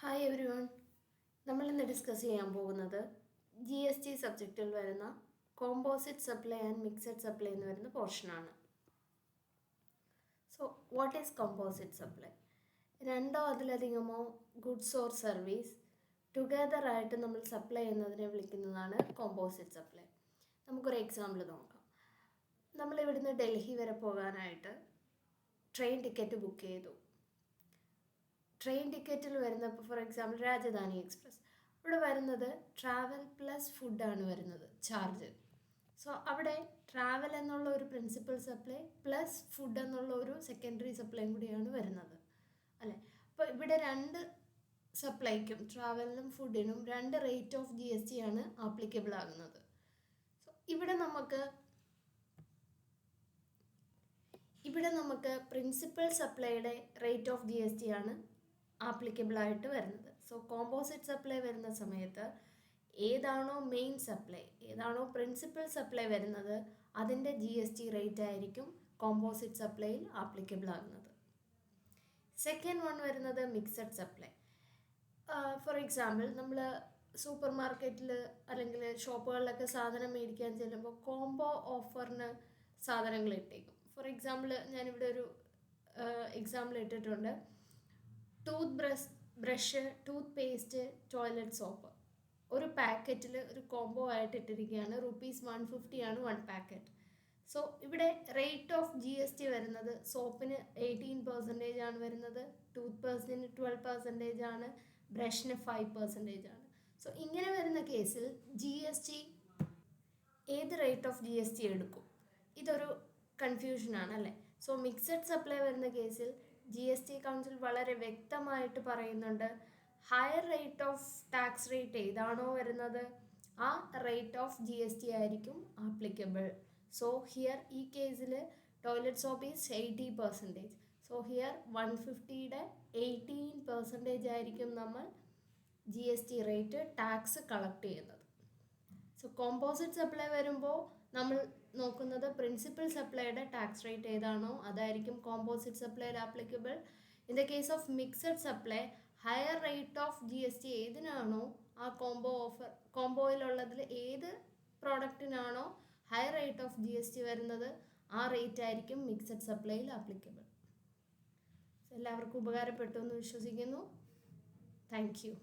Hi every one. നമ്മളിന്ന് discuss ചെയ്യാൻ പോകുന്നത് GST സബ്ജക്റ്റിൽ വരുന്ന composite supply and mixed supply എന്ന് വരുന്ന പോർഷനാണ്. So what is composite supply? രണ്ടോ അതിലധികമോ ഗുഡ്സ് ഓർ സർവീസ് ടുഗദർ ആയിട്ട് നമ്മൾ സപ്ലൈ ചെയ്യുന്നതിനെ വിളിക്കുന്നതാണ് കോമ്പോസിറ്റ് സപ്ലൈ. നമുക്കൊരു എക്സാമ്പിൾ നോക്കാം. നമ്മളിവിടുന്ന് ഡൽഹി വരെ പോകാനായിട്ട് ട്രെയിൻ ടിക്കറ്റ് ബുക്ക് ചെയ്തു. ട്രെയിൻ ടിക്കറ്റിൽ വരുന്ന ഫോർ എക്സാമ്പിൾ രാജധാനി എക്സ്പ്രസ്, ഇവിടെ വരുന്നത് ട്രാവൽ പ്ലസ് ഫുഡാണ് വരുന്നത് ചാർജ്. സോ അവിടെ ട്രാവൽ എന്നുള്ള ഒരു പ്രിൻസിപ്പൽ സപ്ലൈ പ്ലസ് ഫുഡ് എന്നുള്ള ഒരു സെക്കൻഡറി സപ്ലൈയും കൂടിയാണ് വരുന്നത് അല്ലേ. അപ്പോൾ ഇവിടെ രണ്ട് സപ്ലൈക്കും ട്രാവലിനും ഫുഡിനും രണ്ട് റേറ്റ് ഓഫ് GST ആണ് ആപ്ലിക്കബിൾ ആകുന്നത്. സോ ഇവിടെ നമുക്ക് പ്രിൻസിപ്പൽ സപ്ലൈയുടെ റേറ്റ് ഓഫ് GST ആണ് ആപ്ലിക്കബിൾ ആയിട്ട് വരുന്നത്. സോ കോമ്പോസിറ്റ് സപ്ലൈ വരുന്ന സമയത്ത് ഏതാണോ മെയിൻ സപ്ലൈ, ഏതാണോ പ്രിൻസിപ്പൽ സപ്ലൈ വരുന്നത്, അതിൻ്റെ GST റേറ്റ് ആയിരിക്കും കോമ്പോസിറ്റ് സപ്ലൈയിൽ ആപ്ലിക്കബിൾ ആകുന്നത്. സെക്കൻഡ് വൺ വരുന്നത് മിക്സഡ് സപ്ലൈ. ഫോർ എക്സാമ്പിൾ നമ്മൾ സൂപ്പർ മാർക്കറ്റിൽ അല്ലെങ്കിൽ ഷോപ്പുകളിലൊക്കെ സാധനം മേടിക്കാൻ ചെല്ലുമ്പോൾ കോംബോ ഓഫറിന് സാധനങ്ങൾ ഇട്ടേക്കും. ഫോർ എക്സാമ്പിൾ ഞാനിവിടെ ഒരു എക്സാമ്പിൾ ഇട്ടിട്ടുണ്ട്. Brush, tooth paste, toilet soap ഒരു പാക്കറ്റിൽ ഒരു കോംബോ ആയിട്ട് ഇട്ടിരിക്കുകയാണ്. ₹150 ആണ് 1 പാക്കറ്റ്. സോ ഇവിടെ റേറ്റ് ഓഫ് GST വരുന്നത് സോപ്പിന് 18% ആണ് വരുന്നത്, ടൂത്ത് പേസ്റ്റിന് 12% ആണ്, ബ്രഷിന് 5% ആണ്. സോ ഇങ്ങനെ വരുന്ന കേസിൽ GST ഏത് റേറ്റ് ഓഫ് GST എടുക്കും? ഇതൊരു കൺഫ്യൂഷനാണ് അല്ലേ. സോ മിക്സഡ് സപ്ലൈ വരുന്ന കേസിൽ GST കൗൺസിൽ വളരെ വ്യക്തമായിട്ട് പറയുന്നുണ്ട്, higher rate of tax rate ഏതാണോ വരുന്നത് ആ റേറ്റ് ഓഫ് GST ആയിരിക്കും ആപ്ലിക്കബിൾ. സോ ഹിയർ ഈ കേസിൽ toilet soap is 80%. So here 150യുടെ 18% ആയിരിക്കും നമ്മൾ GST റേറ്റ് ടാക്സ് കളക്ട് ചെയ്യുന്നത്. സോ കോമ്പോസിറ്റ് സപ്ലൈ വരുമ്പോൾ നമ്മൾ നോക്കുന്നത് പ്രിൻസിപ്പൽ സപ്ലൈയുടെ ടാക്സ് റേറ്റ് ഏതാണോ അതായിരിക്കും കോമ്പോസിറ്റ് സപ്ലൈയിൽ applicable. In the case of mixed supply higher rate of GST ഏതിനാണോ ആ കോംബോയിലുള്ളതിൽ ഏത് പ്രോഡക്റ്റിനാണോ ഹയർ റേറ്റ് ഓഫ് GST വരുന്നത് ആ റേറ്റ് ആയിരിക്കും മിക്സഡ് സപ്ലൈയിൽ ആപ്ലിക്കബിൾ. എല്ലാവർക്കും ഉപകാരപ്പെട്ടു എന്ന് വിശ്വസിക്കുന്നു. Thank you.